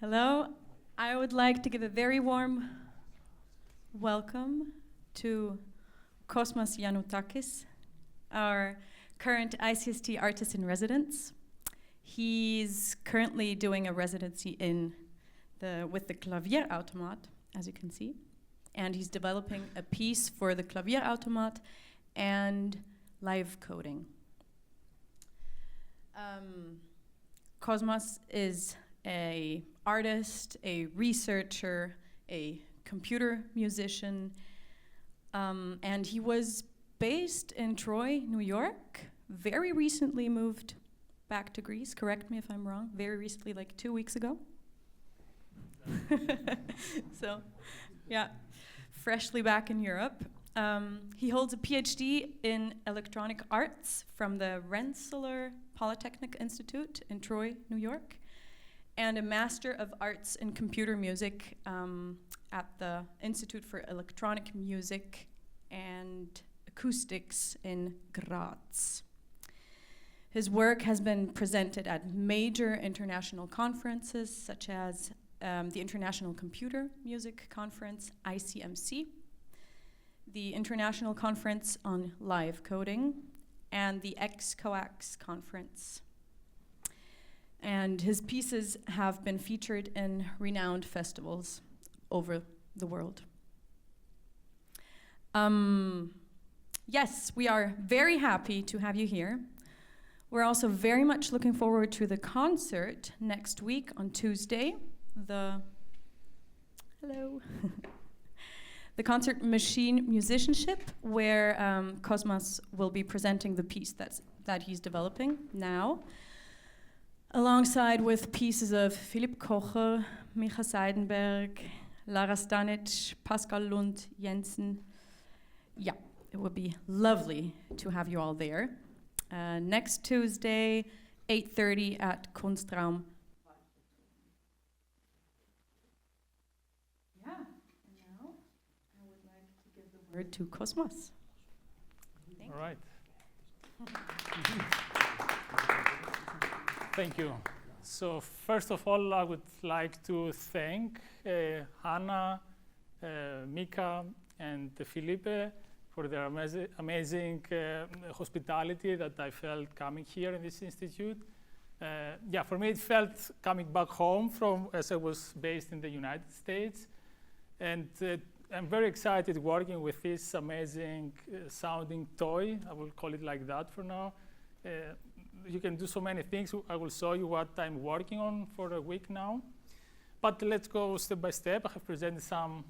Hello. I would like to give a very warm welcome to Kosmas Giannoutakis, our current ICST artist in residence. He's currently doing a residency with the clavier automat, as you can see, and he's developing a piece for the clavier automat and live coding. Kosmas is an artist, a researcher, a computer musician, and he was based in Troy, New York, very recently moved back to Greece. Correct me if I'm wrong. Very recently, like 2 weeks ago. So, yeah, freshly back in Europe. He holds a PhD in electronic arts from the Rensselaer Polytechnic Institute in Troy, New York, and a Master of Arts in Computer Music at the Institute for Electronic Music and Acoustics in Graz. His work has been presented at major international conferences such as the International Computer Music Conference, ICMC, the International Conference on Live Coding, and the XCOAX Conference. And his pieces have been featured in renowned festivals over the world. Yes, we are very happy to have you here. We're also very much looking forward to the concert next week on Tuesday. The concert Machine Musicianship, where Kosmas will be presenting the piece that he's developing now, alongside with pieces of Philipp Kocher, Micha Seidenberg, Lara Stanic, Pascal Lund, Jensen. Yeah, it would be lovely to have you all there. Next Tuesday, 8:30 at Kunstraum. Yeah, and now I would like to give the word to Kosmas. All right. Thank you. So first of all, I would like to thank Hannah, Mika, and Felipe for their amazing hospitality that I felt coming here in this institute. Yeah, for me it felt coming back home as I was based in the United States. And I'm very excited working with this amazing sounding toy. I will call it like that for now. You can do so many things. I will show you what I'm working on for a week now. But let's go step by step. I have presented some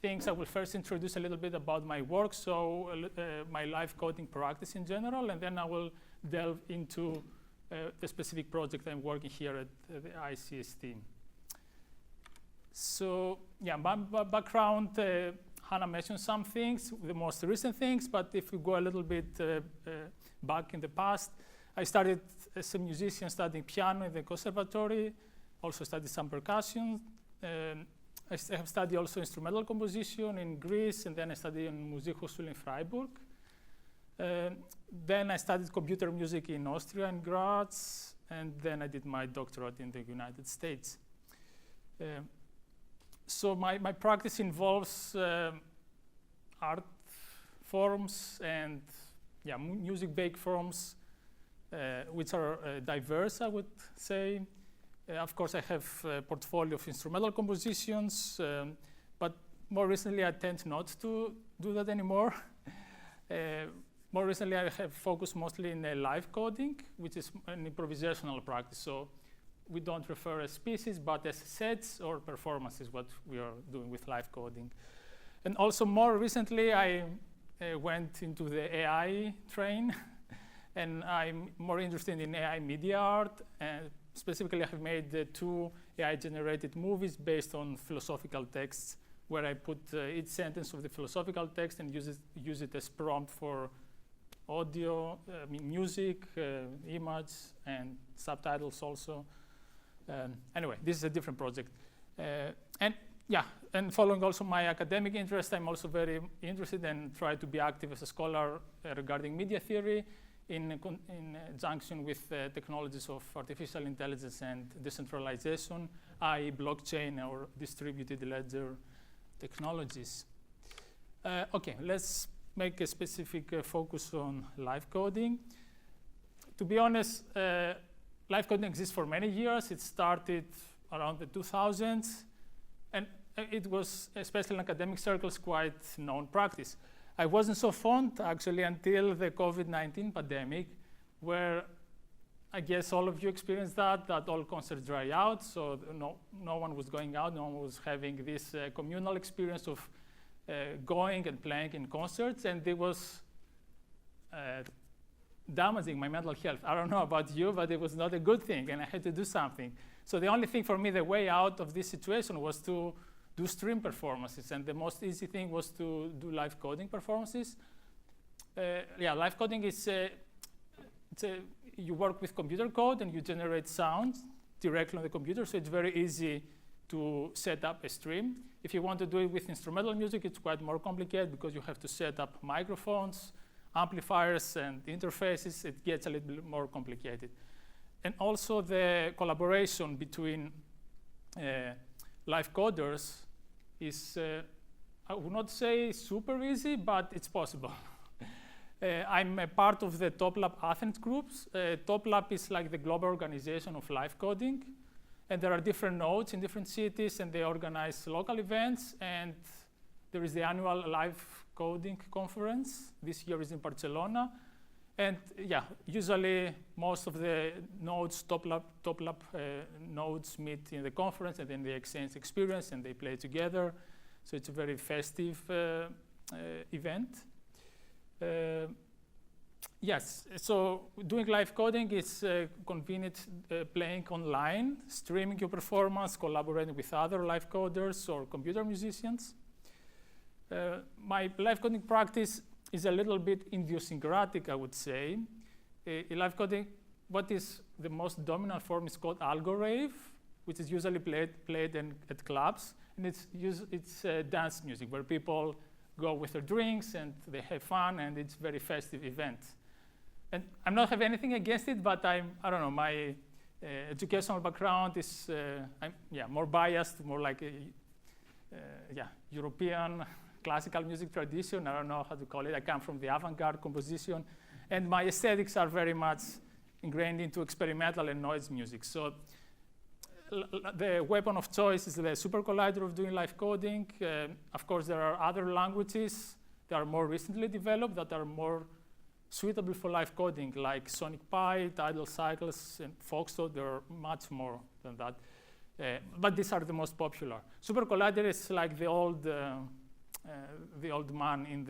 things. I will first introduce a little bit about my work, so my live coding practice in general, and then I will delve into the specific project I'm working here at the ICST. So yeah, my background, Hannah mentioned some things, the most recent things, but if we go a little bit back in the past, I started as a musician studying piano in the conservatory, also studied some percussion. I have studied also instrumental composition in Greece, and then I studied in Musikhochschule in Freiburg. Then I studied computer music in Austria and Graz, and then I did my doctorate in the United States. So my practice involves art forms and music-based forms, which are diverse, I would say. Of course, I have a portfolio of instrumental compositions, but more recently I tend not to do that anymore. More recently I have focused mostly in live coding, which is an improvisational practice. So we don't refer as pieces, but as sets or performances, what we are doing with live coding. And also more recently I went into the AI train, and I'm more interested in AI media art. Specifically, I have made 2 AI-generated movies based on philosophical texts, where I put each sentence of the philosophical text and use it as prompt for audio, music, image, and subtitles also. Anyway, this is a different project. And following also my academic interest, I'm also very interested and try to be active as a scholar regarding media theory, in conjunction with technologies of artificial intelligence and decentralization. AI, blockchain, or distributed ledger technologies. Okay, let's make a specific focus on live coding. To be honest, live coding exists for many years. It started around the 2000s, and it was, especially in academic circles, quite known practice. I wasn't so fond, actually, until the COVID-19 pandemic, where I guess all of you experienced that all concerts dry out, so no one was going out, no one was having this communal experience of going and playing in concerts, and it was damaging my mental health. I don't know about you, but it was not a good thing, and I had to do something. So the only thing for me, the way out of this situation, was to do stream performances, and the most easy thing was to do live coding performances. Yeah, live coding is you work with computer code and you generate sound directly on the computer, so it's very easy to set up a stream. If you want to do it with instrumental music, it's quite more complicated because you have to set up microphones, amplifiers, and interfaces. It gets a little bit more complicated. And also the collaboration between live coders is, I would not say super easy, but it's possible. I'm a part of the TopLab Athens groups. TopLab is like the global organization of live coding. And there are different nodes in different cities, and they organize local events. And there is the annual live coding conference. This year is in Barcelona. And yeah, usually most of the nodes, TopLab nodes meet in the conference, and then they exchange experience and they play together. So it's a very festive event. Yes, so doing live coding is convenient, playing online, streaming your performance, collaborating with other live coders or computer musicians. My live coding practice is a little bit idiosyncratic, I would say. In live coding, what is the most dominant form is called algorithmic, which is usually played at clubs. And it's dance music, where people go with their drinks and they have fun, and it's a very festive event. And I'm not have anything against it, but I don't know, my educational background is more biased, more like a European classical music tradition. I don't know how to call it. I come from the avant-garde composition, and my aesthetics are very much ingrained into experimental and noise music. So the weapon of choice is the supercollider of doing live coding. Of course, there are other languages that are more recently developed that are more suitable for live coding, like Sonic Pi, Tidal Cycles, and Foxtrot. There are much more than that. But these are the most popular. Supercollider is like the old man in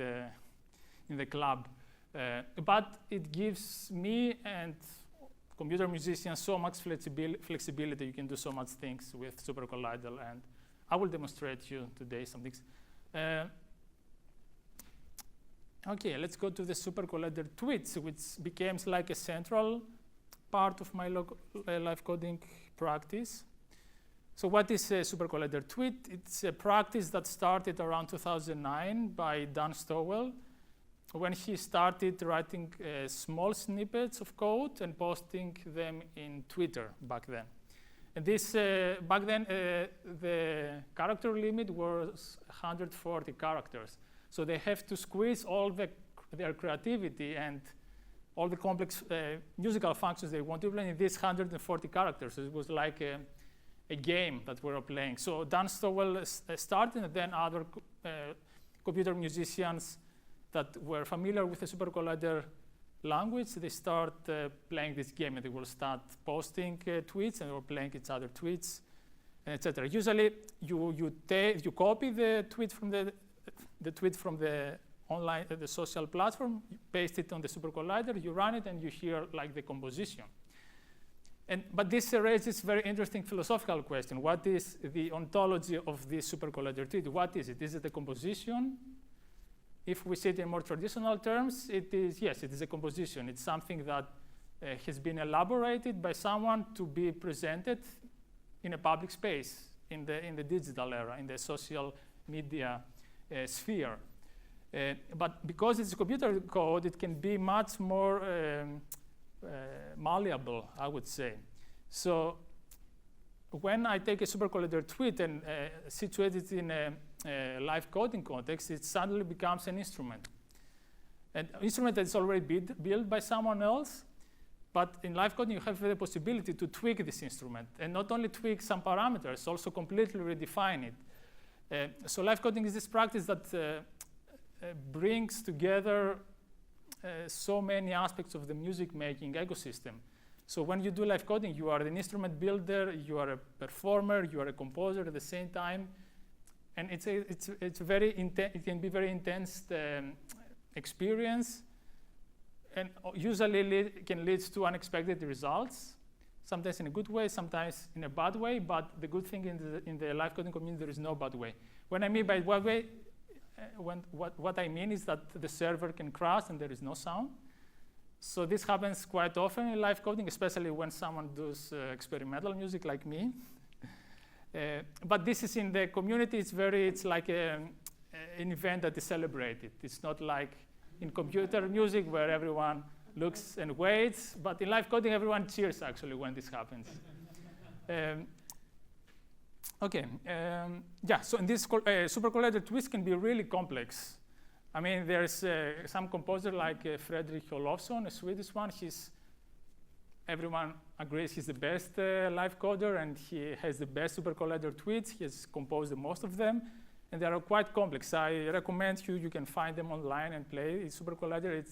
the club. But it gives me and computer musicians so much flexibility. You can do so much things with supercollider, and I will demonstrate you today some things. Okay, let's go to the supercollider tweets, which becomes like a central part of my live coding practice. So what is a supercollider tweet? It's a practice that started around 2009 by Dan Stowell, when he started writing small snippets of code and posting them in Twitter back then. And this, back then, the character limit was 140 characters. So they have to squeeze all their creativity and all the complex musical functions they want to play in these 140 characters. So it was like a game that we were playing. So Dan Stowell started, and then other computer musicians that were familiar with the supercollider language, they start playing this game, and they will start posting tweets, and they were playing each other tweets, etc. Usually, you copy the tweet from the online, the social platform, you paste it on the supercollider, you run it, and you hear like the composition. But this raises very interesting philosophical question. What is the ontology of this supercollider tweet? What is it? Is it a composition? If we see it in more traditional terms, it is, yes, it is a composition. It's something that has been elaborated by someone to be presented in a public space, in the digital era, in the social media sphere. But because it's computer code, it can be much more malleable, I would say. So when I take a supercollider tweet and situate it in a live coding context, it suddenly becomes an instrument. An instrument that is already built by someone else, but in live coding you have the possibility to tweak this instrument, and not only tweak some parameters, also completely redefine it. So live coding is this practice that brings together so many aspects of the music making ecosystem. So when you do live coding, you are an instrument builder, you are a performer, you are a composer at the same time, and it can be very intense experience, and usually can lead to unexpected results, sometimes in a good way, sometimes in a bad way, but the good thing in the live coding community, there is no bad way. When I mean by bad way, what I mean is that the server can crash and there is no sound. So this happens quite often in live coding, especially when someone does experimental music like me. But this is in the community, it's like an event that is celebrated. It's not like in computer music where everyone looks and waits, but in live coding, everyone cheers actually when this happens. So in this supercollider tweets can be really complex. I mean, there's some composer like Fredrik Olofsson, a Swedish one. Everyone agrees he's the best live coder, and he has the best supercollider tweets. He has composed most of them, and they are quite complex. I recommend you can find them online and play supercollider.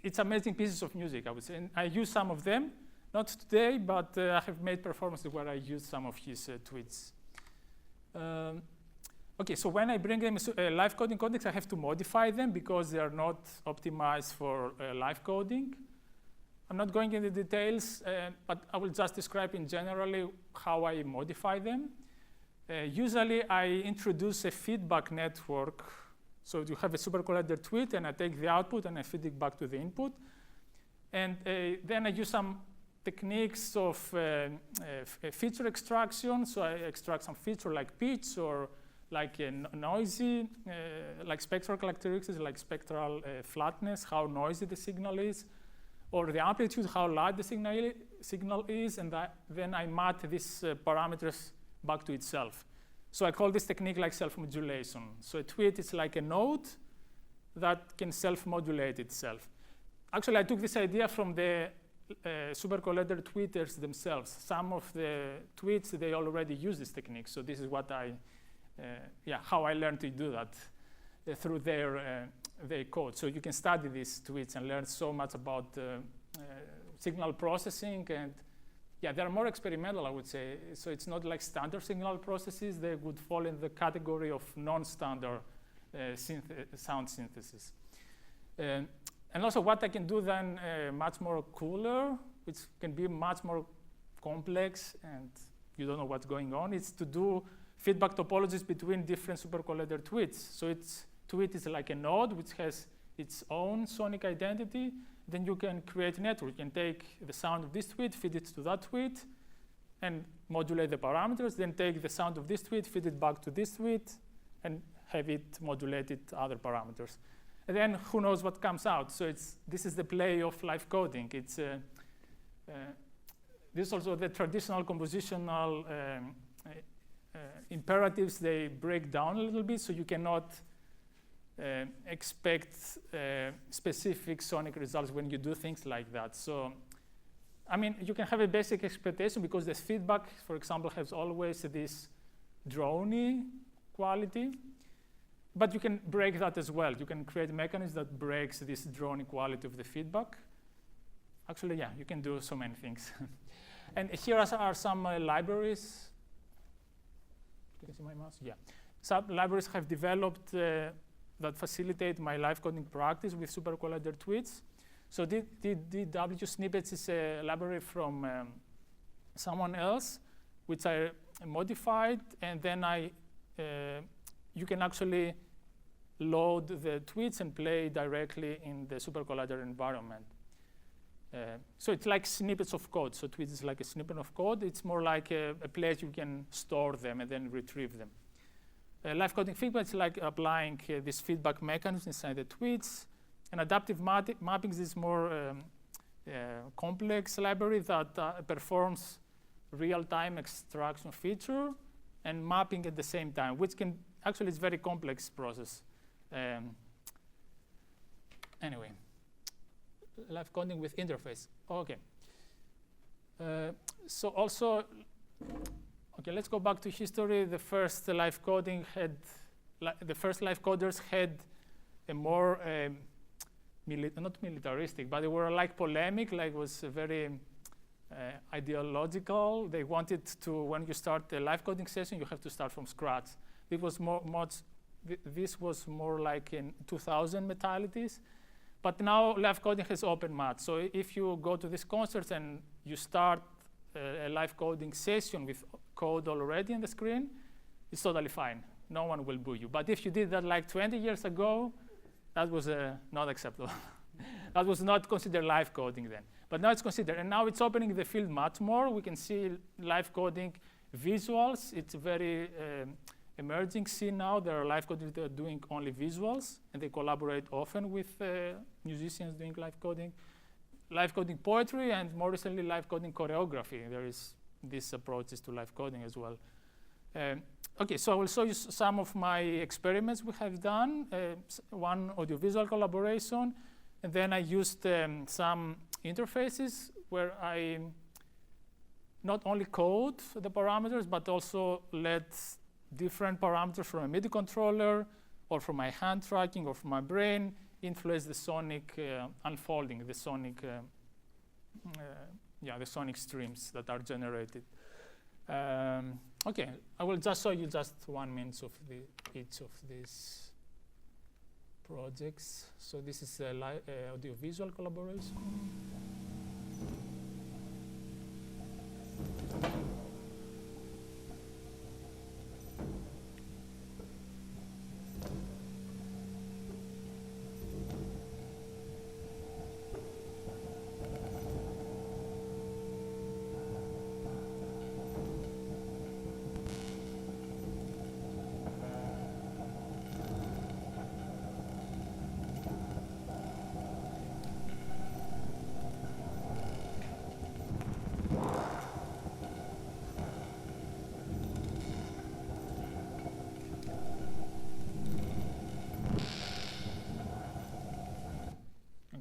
It's amazing pieces of music, I would say. And I use some of them, not today, but I have made performances where I use some of his tweets. Okay, so when I bring them a live coding context, I have to modify them because they are not optimized for live coding. I'm not going into details, but I will just describe in generally how I modify them. Usually, I introduce a feedback network. So you have a supercollider tweet, and I take the output and I feed it back to the input. And then I use some techniques of feature extraction. So I extract some feature like pitch or like noisy, like spectral characteristics, like spectral flatness, how noisy the signal is, or the amplitude, how loud the signal is, and then I map these parameters back to itself. So I call this technique like self-modulation. So a tweet is like a node that can self-modulate itself. Actually, I took this idea from the supercollider tweeters themselves. Some of the tweets, they already use this technique. So this is what how I learned to do that through their code. So you can study these tweets and learn so much about signal processing, and they're more experimental, I would say. So it's not like standard signal processes. They would fall in the category of non-standard sound synthesis. And also what I can do then much more cooler, which can be much more complex and you don't know what's going on, is to do feedback topologies between different supercollider tweets. So tweet is like a node which has its own sonic identity. Then you can create a network. You can take the sound of this tweet, feed it to that tweet, and modulate the parameters. Then take the sound of this tweet, feed it back to this tweet, and have it modulated to other parameters. And then who knows what comes out. So this is the play of live coding. This is also the traditional compositional imperatives. They break down a little bit, so you cannot expect specific sonic results when you do things like that. So, I mean, you can have a basic expectation because the feedback, for example, has always this drony quality, but you can break that as well. You can create mechanisms that breaks this drony quality of the feedback. Actually, you can do so many things. And here are some libraries. You can see my mouse? Yeah. Some libraries have developed that facilitate my live coding practice with supercollider tweets. So DW snippets is a library from someone else, which I modified, and then you can actually load the tweets and play directly in the supercollider environment. So it's like snippets of code. So tweets is like a snippet of code. It's more like a place you can store them and then retrieve them. Live coding feedback is like applying this feedback mechanism inside the tweets. And adaptive mappings is more complex library that performs real-time extraction feature and mapping at the same time, which can actually it's a very complex process. Anyway, live coding with interface. Okay. So also, okay, let's go back to history. The first live coding had, the first live coders had a more, not militaristic, but they were like polemic, like was very ideological. They wanted to, when you start a live coding session, you have to start from scratch. It was this was more like in 2000 mentalities. But now live coding has open math. So if you go to these concerts and you start a live coding session with code already on the screen, it's totally fine. No one will boo you. But if you did that like 20 years ago, that was not acceptable. That was not considered live coding then. But now it's considered. And now it's opening the field much more. We can see live coding visuals. It's a very emerging scene now. There are live coders that are doing only visuals, and they collaborate often with musicians doing live coding poetry, and more recently live coding choreography. There is these approaches to live coding as well. Okay, so I will show you some of my experiments we have done. One audiovisual collaboration, and then I used some interfaces where I not only code the parameters, but also let different parameters from a MIDI controller, or from my hand tracking, or from my brain, influence the sonic unfolding, the sonic, the sonic streams that are generated. Okay, I will just show you just 1 minute of each of these projects. So this is audio-visual collaboration.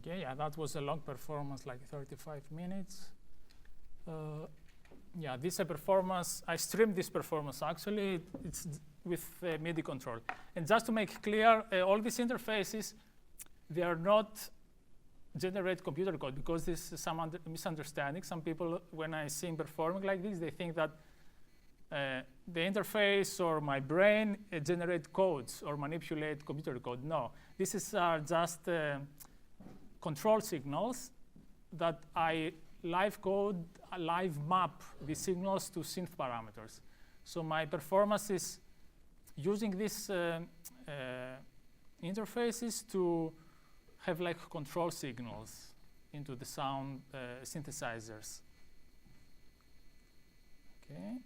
Okay, yeah, that was a long performance, like 35 minutes. Yeah, this is a performance. I streamed this performance, actually. It's with MIDI control. And just to make clear, all these interfaces, they are not generate computer code, because this is some misunderstanding. Some people, when I see them performing like this, they think that the interface or my brain generate codes or manipulate computer code. No, this is just control signals that I live code, live map these signals to synth parameters. So my performance is using these interfaces to have like control signals into the sound synthesizers. Okay.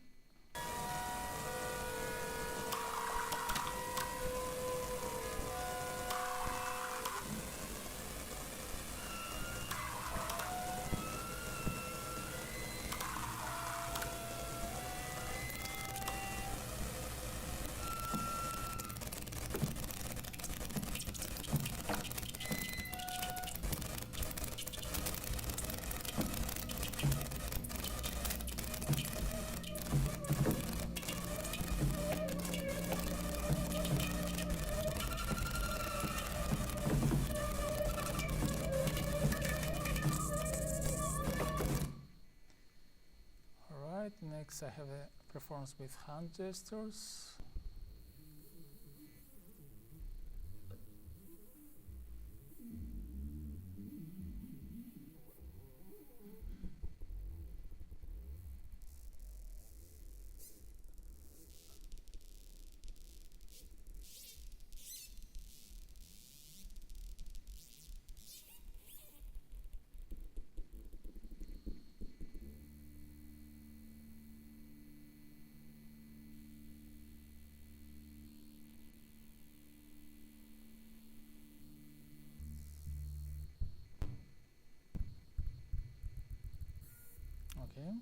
Next, I have a performance with hand gestures. Okay.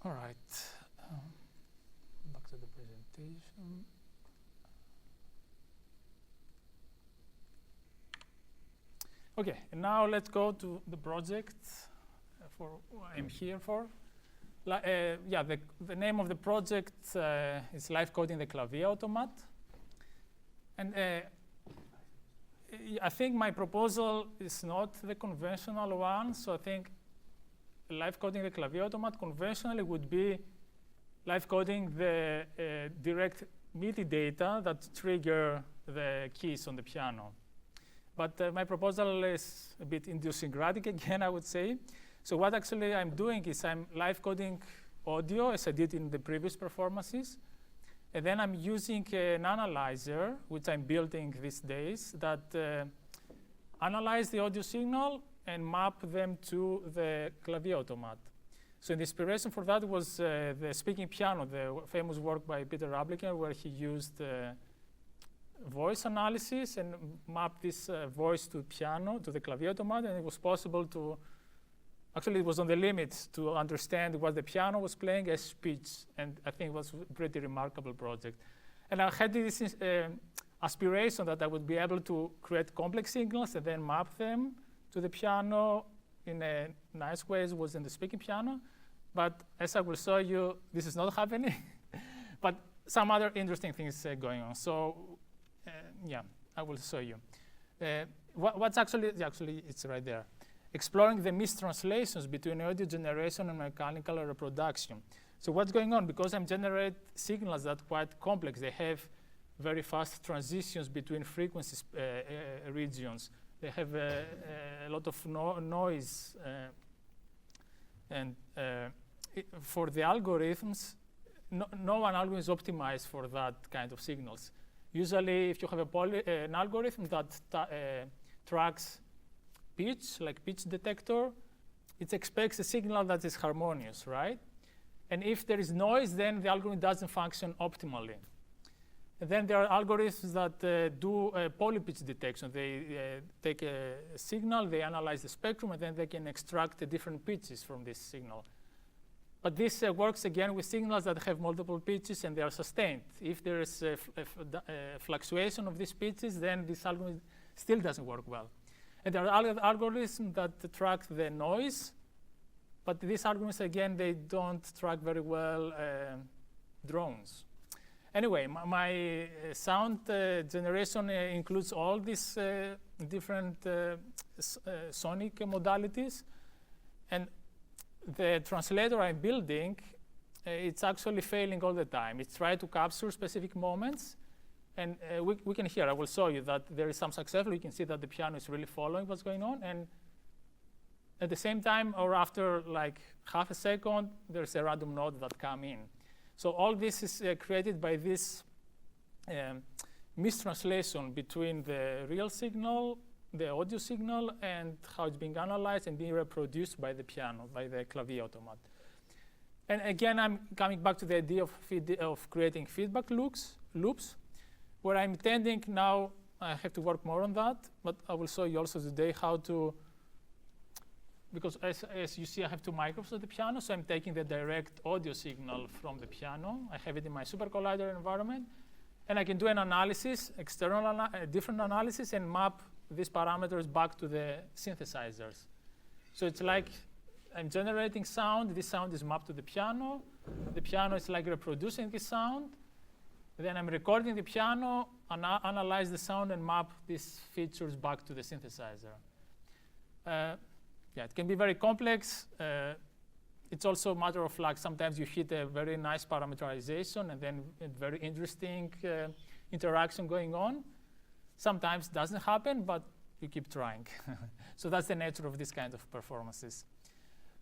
All right. Back to the presentation. Okay, and now let's go to the project for what I'm here for. Yeah, the name of the project is Live Coding the Clavier Automat. And I think my proposal is not the conventional one. So I think live coding the Clavier Automat conventionally would be live coding the direct MIDI data that trigger the keys on the piano. But my proposal is a bit idiosyncratic again, I would say. So what actually I'm doing is I'm live coding audio, as I did in the previous performances. And then I'm using an analyzer, which I'm building these days, that analyze the audio signal and map them to the Clavier Automat. So the inspiration for that was the speaking piano, the famous work by Peter Rabliker, where he used voice analysis and mapped this voice to piano, to the Clavier Automat, and it was possible to, actually it was on the limit to understand what the piano was playing as speech, and I think it was a pretty remarkable project. And I had this aspiration that I would be able to create complex signals and then map them to the piano in a nice way as it was in the speaking piano. But as I will show you, this is not happening. But some other interesting things going on. So yeah, I will show you. What's actually it's right there. Exploring the mistranslations between audio generation and mechanical reproduction. So what's going on? Because I'm generating signals that are quite complex. They have very fast transitions between frequencies regions. They have a lot of noise. And for the algorithms, no one algorithm is optimized for that kind of signals. Usually, if you have an algorithm that tracks pitch, like pitch detector, it expects a signal that is harmonious, right? And if there is noise, then the algorithm doesn't function optimally. And then there are algorithms that do polypitch detection. They take a signal, they analyze the spectrum, and then they can extract the different pitches from this signal. But this works again with signals that have multiple pitches and they are sustained. If there is a fluctuation of these pitches, then this algorithm still doesn't work well. And there are other algorithms that track the noise, but these algorithms, again, they don't track very well drones. Anyway, my sound generation includes all these different sonic modalities. And the translator I'm building, it's actually failing all the time. It's trying to capture specific moments. And we can hear, I will show you that there is some success. You can see that the piano is really following what's going on. And at the same time, or after like half a second, there's a random note that comes in. So all this is created by this mistranslation between the real signal, the audio signal, and how it's being analyzed and being reproduced by the piano, by the Clavier Automat. And again, I'm coming back to the idea of creating feedback loops, where I'm intending now, I have to work more on that, but I will show you also today how to, because as you see, I have two microphones at the piano, so I'm taking the direct audio signal from the piano. I have it in my super collider environment, and I can do an analysis, external, different analysis, and map these parameters back to the synthesizers. So it's like I'm generating sound. This sound is mapped to the piano. The piano is like reproducing this sound. Then I'm recording the piano, analyze the sound, and map these features back to the synthesizer. Yeah, it can be very complex. It's also a matter of like sometimes you hit a very nice parameterization and then a very interesting interaction going on. Sometimes it doesn't happen, but you keep trying. So that's the nature of this kind of performances.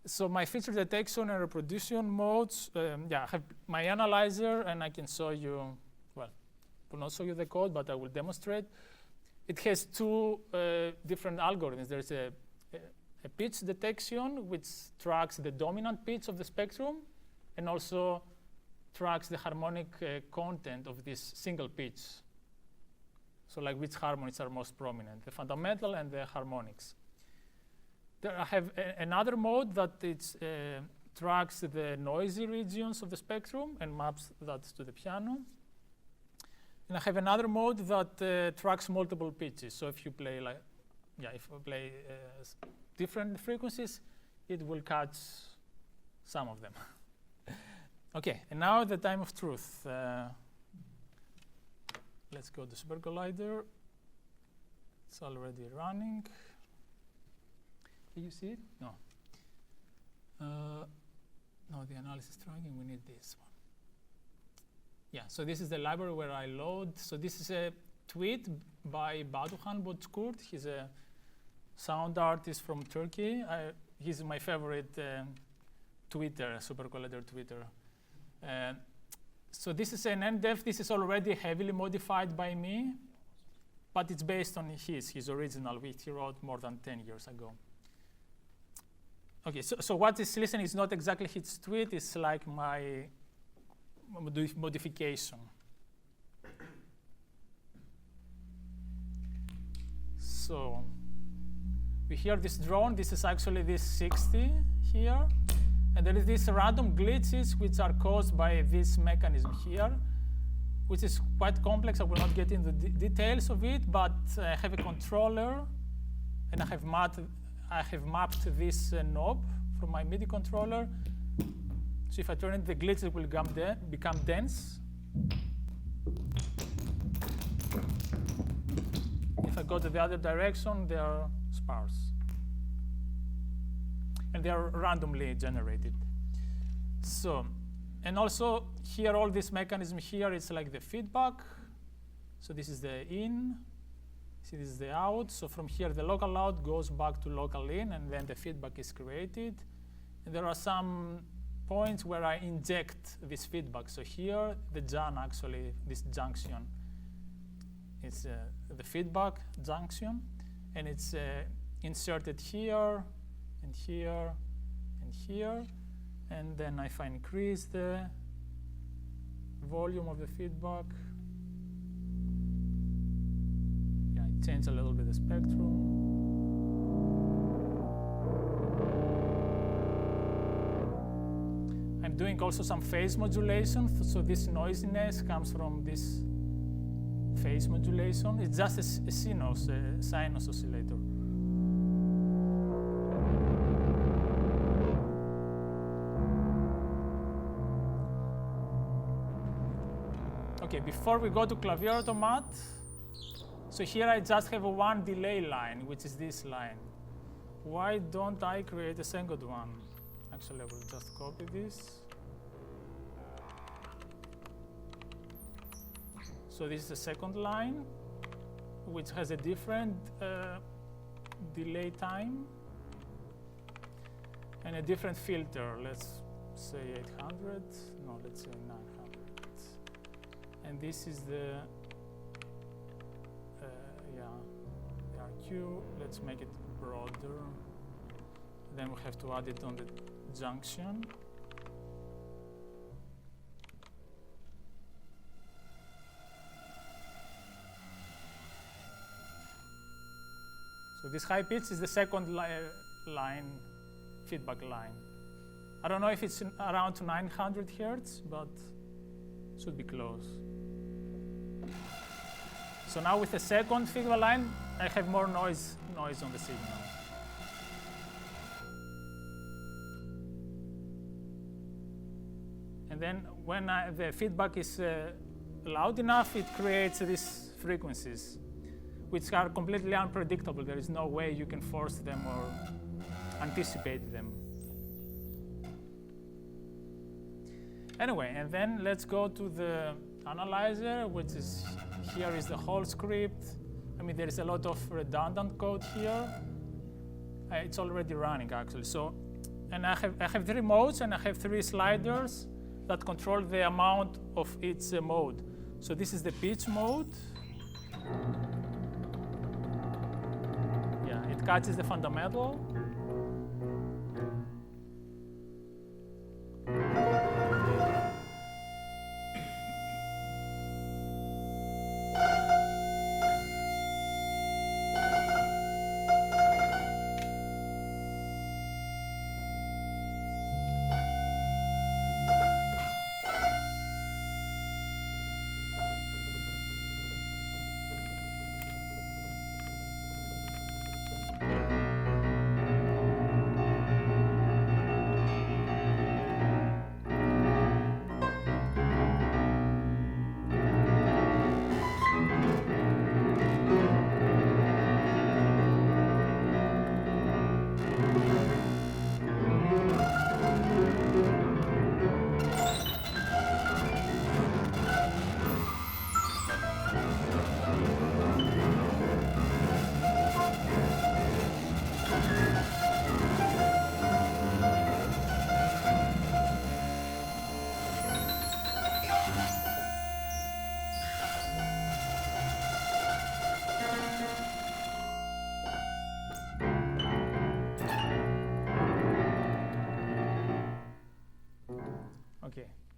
So my feature detection and reproduction modes, yeah, I have my analyzer, and I can show you, well, I will not show you the code, but I will demonstrate. It has two different algorithms. There's a pitch detection, which tracks the dominant pitch of the spectrum, and also tracks the harmonic content of this single pitch. So like which harmonies are most prominent, the fundamental and the harmonics. There I have another mode that it's tracks the noisy regions of the spectrum and maps that to the piano. And I have another mode that tracks multiple pitches. So if you play if I play different frequencies, it will catch some of them. Okay, and now the time of truth. Let's go to Super Collider. It's already running. Do you see it? No. No, the analysis tracking, we need this one. Yeah, so this is the library where I load. So this is a tweet by Batuhan Bozkurt. He's a sound artist from Turkey. He's my favorite tweeter, Super Collider tweeter. So this is an NDEF. This is already heavily modified by me, but it's based on his original, which he wrote more than 10 years ago. Okay, so what is listening is not exactly his tweet. It's like my modification. So we hear this drone. This is actually this 60 here. And there is these random glitches which are caused by this mechanism here, which is quite complex. I will not get into the details of it, but I have a controller, and I have mapped this knob from my MIDI controller. So if I turn it, the glitches will become dense. If I go to the other direction, they are sparse. And they are randomly generated. So, and also here, all this mechanism here, it's like the feedback. So this is the in. See, this is the out. So from here, the local out goes back to local in, and then the feedback is created. And there are some points where I inject this feedback. So here, the JAN actually, this junction, it's the feedback junction, and it's inserted here, and here, and here. And then if I increase the volume of the feedback, yeah, I change a little bit the spectrum. I'm doing also some phase modulation. So this noisiness comes from this phase modulation. It's just a sinus oscillator. Okay, before we go to clavier automat, so here I just have one delay line, which is this line. Why don't I create a second one? Actually, I will just copy this. So this is the second line, which has a different delay time and a different filter. Let's say 800. No, let's say 900. And this is the RQ. Let's make it broader. Then we have to add it on the junction. So this high pitch is the second line, feedback line. I don't know if it's around 900 hertz, but it should be close. So now with the second feedback line, I have more noise on the signal. And then when the feedback is loud enough, it creates these frequencies, which are completely unpredictable. There is no way you can force them or anticipate them. Anyway, and then let's go to the analyzer, which is here is the whole script. I mean, there is a lot of redundant code here. It's already running, actually. So, and I have 3 modes, and I have 3 sliders that control the amount of each mode. So this is the pitch mode. Yeah, it catches the fundamental.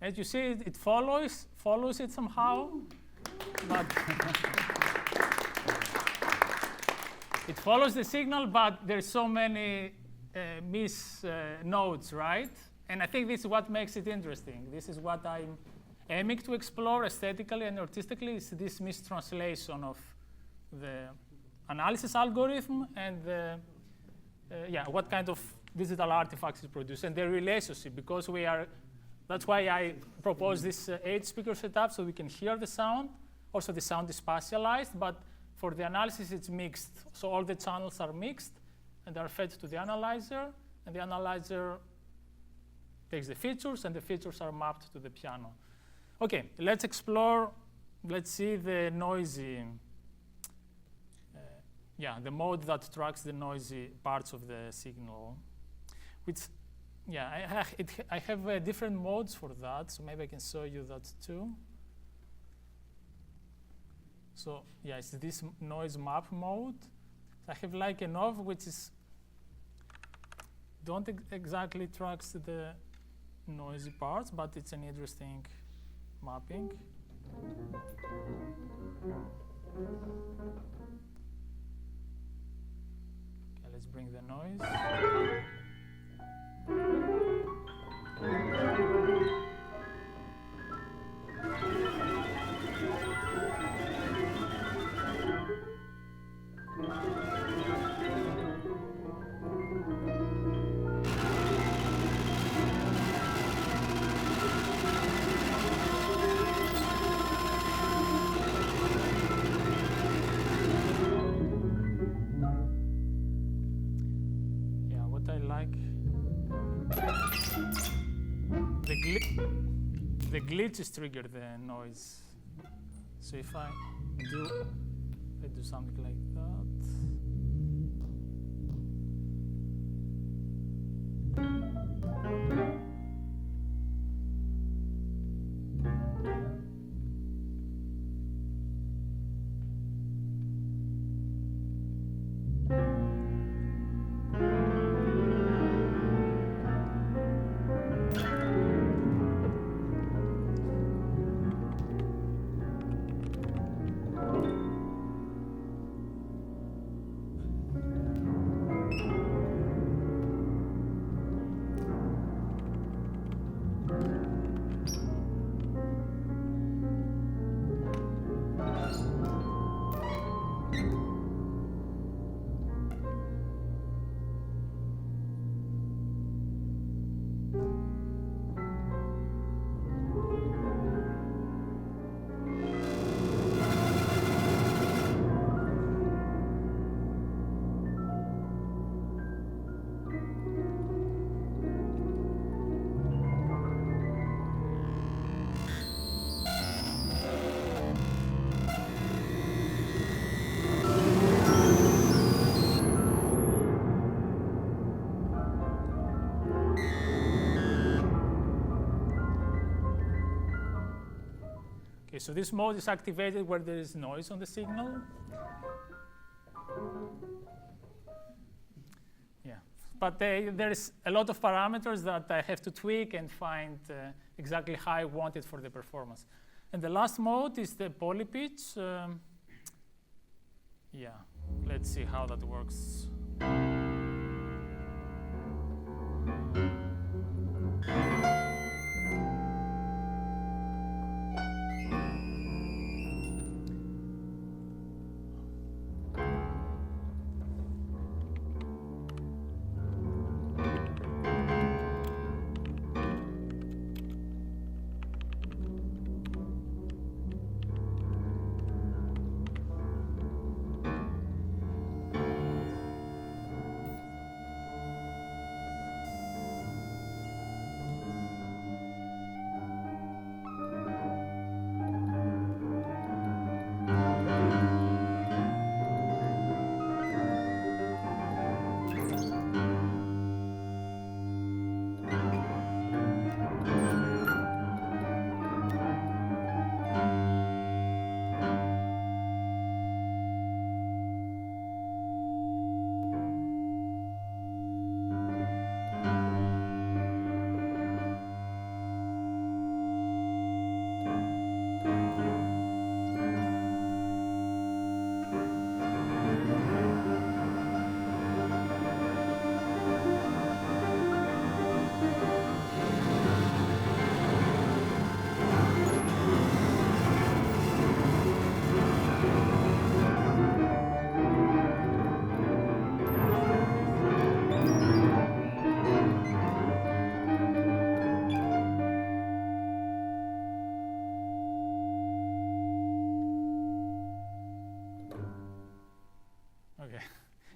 As you see, it follows it somehow, but it follows the signal, but there's so many nodes, right? And I think this is what makes it interesting. This is what I'm aiming to explore aesthetically and artistically, is this mistranslation of the analysis algorithm and what kind of digital artifacts it produces, and their relationship, because that's why I propose this 8-speaker setup, so we can hear the sound. Also, the sound is spatialized, but for the analysis, it's mixed. So all the channels are mixed, and are fed to the analyzer, and the analyzer takes the features, and the features are mapped to the piano. OK, let's explore. Let's see the noisy, the mode that tracks the noisy parts of the signal. Which, I have different modes for that, so maybe I can show you that too. So it's this noise map mode. I have like a knob which is don't exactly tracks the noisy parts, but it's an interesting mapping. Okay, let's bring the noise. The glitches trigger the noise. So if I do something like that. Okay, so this mode is activated where there is noise on the signal. Yeah, but there is a lot of parameters that I have to tweak and find exactly how I want it for the performance. And the last mode is the poly pitch. Let's see how that works.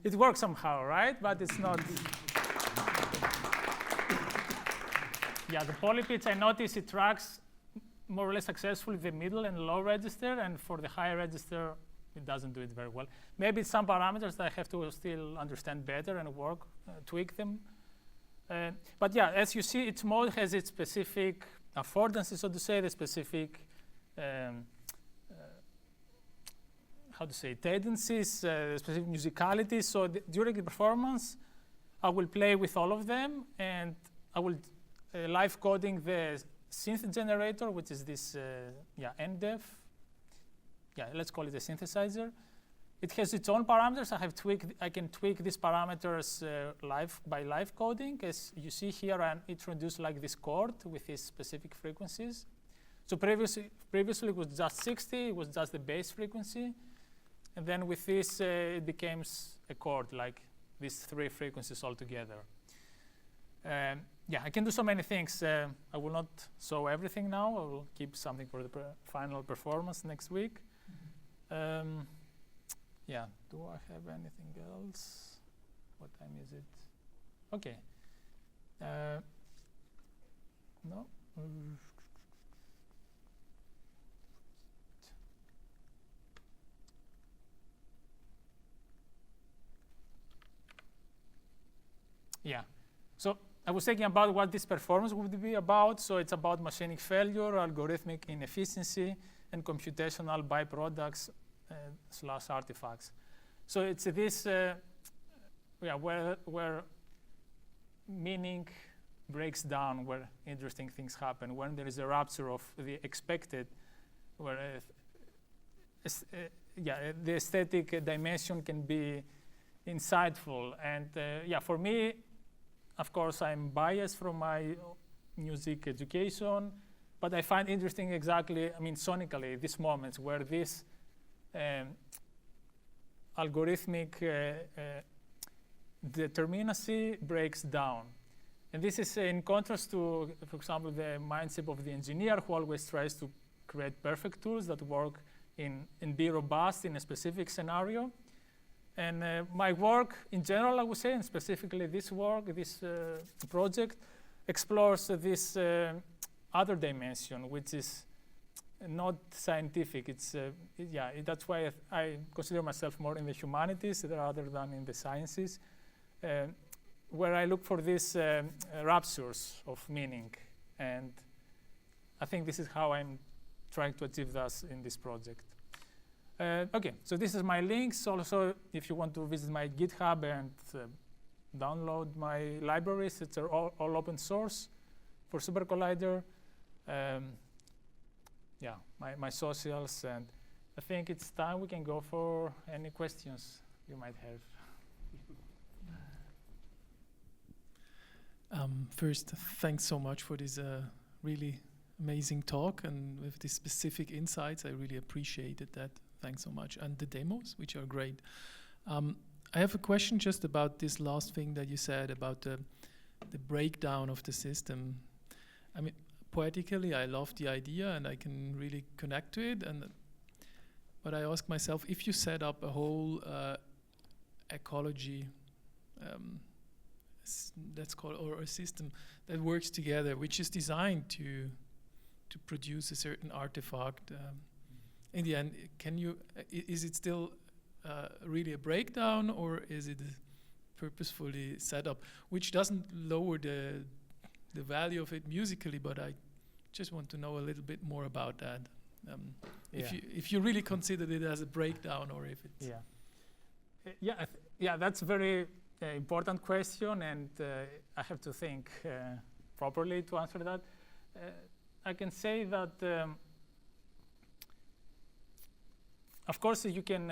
it works somehow, right? But it's not. Yeah, the polypitch, I notice it tracks more or less successfully the middle and low register, and for the high register, it doesn't do it very well. Maybe it's some parameters that I have to still understand better and work, tweak them. But yeah, as you see, each mode has its specific affordances, so to say, the specific, how to say, tendencies, specific musicalities. So during the performance, I will play with all of them, and I will live coding the synth generator, which is this NDEF. Yeah, let's call it a synthesizer. It has its own parameters. I can tweak these parameters by live coding. As you see here, I introduced like this chord with these specific frequencies. So previously it was just 60. It was just the bass frequency. And then with this, it becomes a chord, like these three frequencies all together. Yeah, I can do so many things. I will not show everything now. I will keep something for the final performance next week. Yeah, do I have anything else? What time is it? Okay. No. Yeah. So I was thinking about what this performance would be about. So it's about machining failure, algorithmic inefficiency, and computational byproducts / artifacts. So it's this where meaning breaks down, where interesting things happen, when there is a rupture of the expected, where the aesthetic dimension can be insightful. And for me, of course, I'm biased from my music education, but I find interesting exactly, sonically, these moments where this algorithmic determinacy breaks down. And this is in contrast to, for example, the mindset of the engineer who always tries to create perfect tools that work and be robust in a specific scenario. And my work in general, I would say, and specifically this work, this project, explores this other dimension, which is not scientific. It's that's why I consider myself more in the humanities rather than in the sciences, where I look for these ruptures of meaning. And I think this is how I'm trying to achieve this in this project. Okay, so this is my links. Also, if you want to visit my GitHub and download my libraries, it's all open source for Super Collider. My socials, and I think it's time we can go for any questions you might have. First, thanks so much for this really amazing talk, and with these specific insights, I really appreciated that. Thanks so much. And the demos, which are great. I have a question just about this last thing that you said about the breakdown of the system. Poetically, I love the idea and I can really connect to it. But I ask myself, if you set up a whole ecology, let's call it, or a system that works together, which is designed to produce a certain artifact, in the end, is it still really a breakdown, or is it purposefully set up, which doesn't lower the value of it musically, but I just want to know a little bit more about that. If you really considered it as a breakdown, or if it's that's a very important question, and I have to think properly to answer that. I can say that of course you can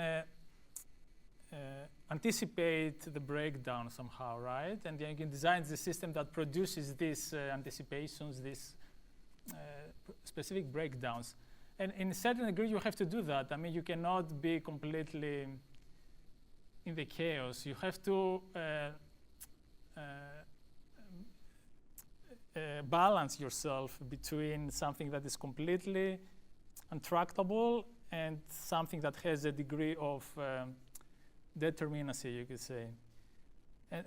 anticipate the breakdown somehow, right? And then you can design the system that produces these anticipations, these specific breakdowns. And in a certain degree, you have to do that. You cannot be completely in the chaos. You have to balance yourself between something that is completely untractable and something that has a degree of determinacy, you could say. And,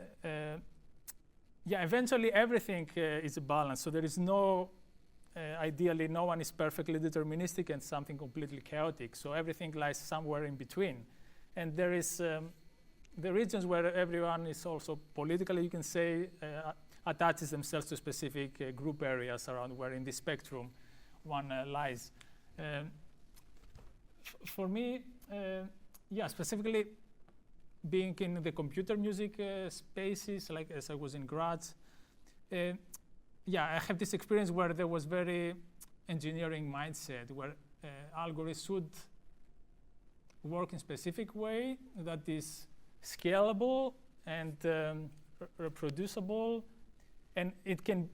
yeah, eventually everything is a balance. So there is no, ideally, no one is perfectly deterministic and something completely chaotic. So everything lies somewhere in between. And there is the regions where everyone is also politically, you can say, attaches themselves to specific group areas around where in the spectrum one lies. For me, yeah, specifically being in the computer music spaces, like as I was in Graz, yeah, I have this experience where there was very engineering mindset, where algorithms should work in specific way that is scalable and reproducible, and it can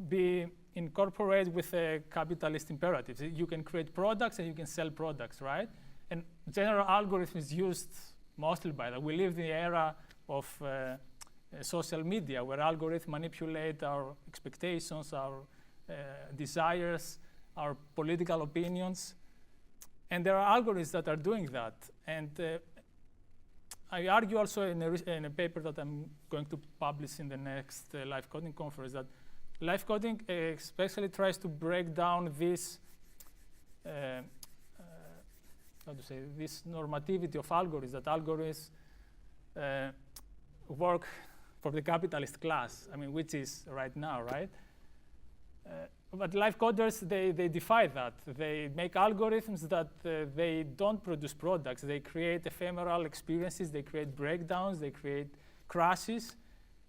be incorporated with a capitalist imperative. You can create products and you can sell products, right? And general algorithm is used mostly by that. We live in the era of social media where algorithms manipulate our expectations, our desires, our political opinions. And there are algorithms that are doing that. And I argue also in a paper that I'm going to publish in the next live coding conference that live coding especially tries to break down this, how to say, this normativity of algorithms, that algorithms work for the capitalist class, I mean, which is right now, right? But live coders, they defy that. They make algorithms that they don't produce products. They create ephemeral experiences, they create breakdowns, they create crashes.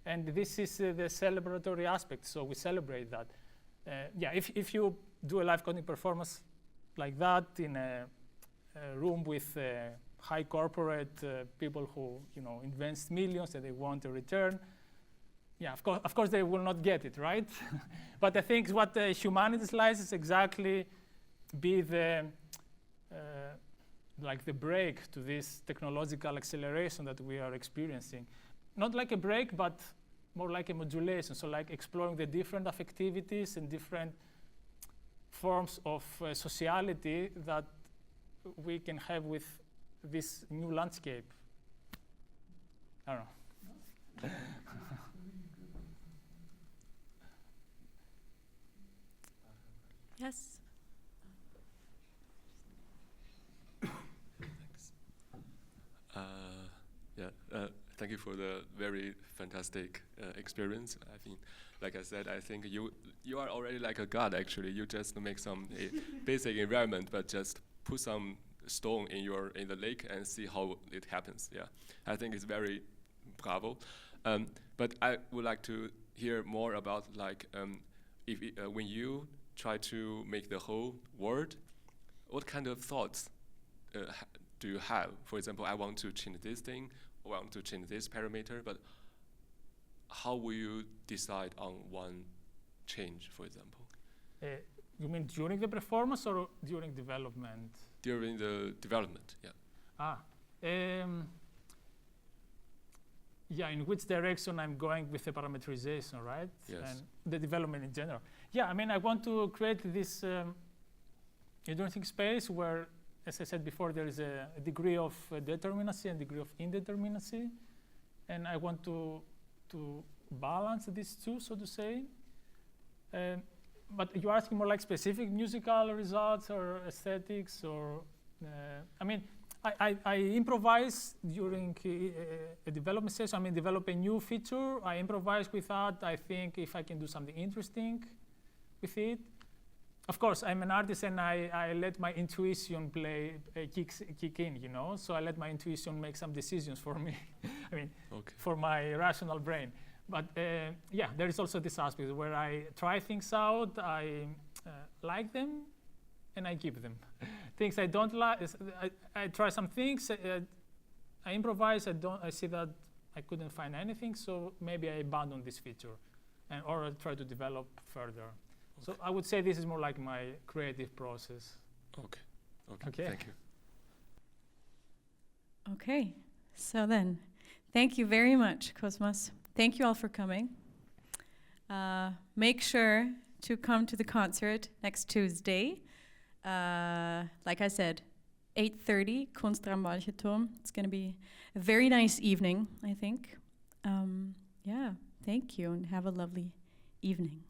And this is the celebratory aspect, so we celebrate that. Yeah, if you do a live coding performance like that in a room with high corporate people who invest millions and they want a return, yeah, of course they will not get it, right? But I think what the humanities lies is exactly be the like the break to this technological acceleration that we are experiencing. Not like a break, but more like a modulation. So like exploring the different affectivities and different forms of sociality that we can have with this new landscape. I don't know. Yes. Thanks. Thank you for the very fantastic experience. I think, like I said, I think you are already like a god. Actually, you just make some basic environment, but just put some stone in the lake and see how it happens. Yeah, I think it's very bravo. But I would like to hear more about like when you try to make the whole world, what kind of thoughts do you have? For example, I want to change this thing, or I want to change this parameter, but how will you decide on one change, for example? You mean during the performance or during development? During the development, yeah. Yeah, in which direction I'm going with the parameterization, right? Yes. And the development in general. Yeah, I mean, I want to create this interesting space where, as I said before, there is a degree of determinacy and degree of indeterminacy. And I want to balance these two, so to say. But you're asking more like specific musical results or aesthetics or, I mean, I improvise during a development session. I mean, develop a new feature. I improvise with that. I think if I can do something interesting with it. Of course, I'm an artist and I let my intuition kick in, So I let my intuition make some decisions for me. I mean, okay. For my rational brain. But yeah, there is also this aspect where I try things out, I like them, and I keep them. Things I don't like, I try some things, I improvise, I see that I couldn't find anything, so maybe I abandon this feature, or I try to develop further. Okay. So I would say this is more like my creative process. Okay. Thank you. Okay, so then, thank you very much, Kosmas. Thank you all for coming. Make sure to come to the concert next Tuesday. Like I said, 8:30, Kunstraum Walcheturm. It's going to be a very nice evening, I think. Yeah, thank you, and have a lovely evening.